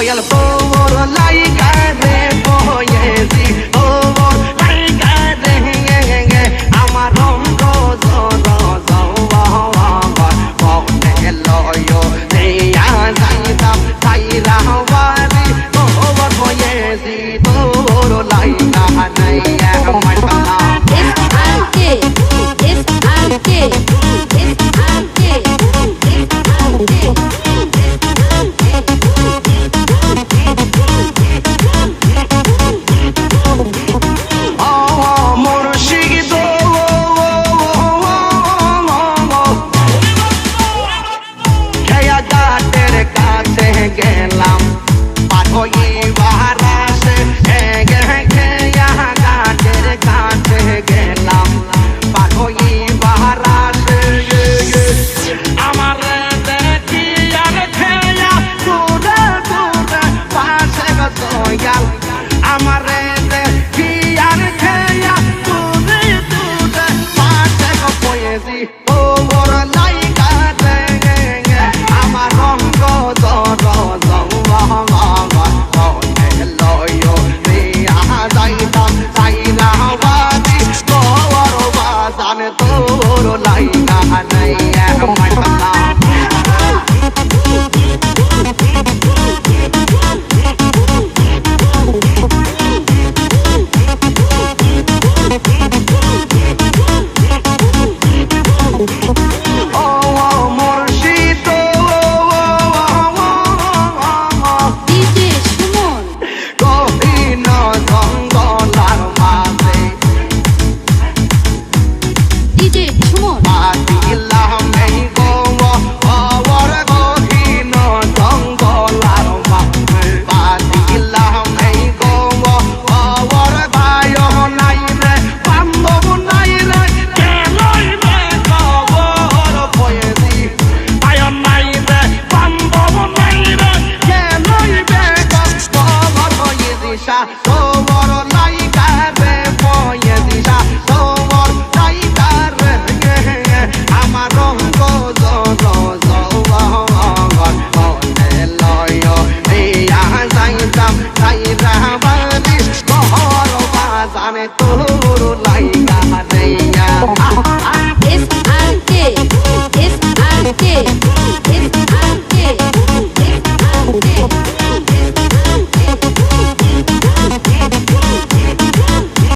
দয়াল তোর লাইগা রে বয়েছি তোর লাইগা রে আমার রঙ্গ জর জওয়ার মনে লয় দেয়া যাইতাম তাইরা বাড়ি তোর বয়েছি তোর লাইগা নাই আমার বাবা গেলাম পাঠই বারাসে গাটের কাছে গেলাম পাঠই বারাসে আমার দেখি আর খেয়া দূরে দূরে পাশে গয়াল আমার দেখি আর খেয়া দূরে দূরে পাশে গয়েছি ও মোর লাইগা আমার রঙ্গ তোর লাইগা নাই আমার বাবা তোর লাইগা রে বয়েছি তোর লাইগা রে আমার রঙ্গ মনে লয় দিয়া যাইতাম তাইরা বাড়ি ঘর বাজানে তো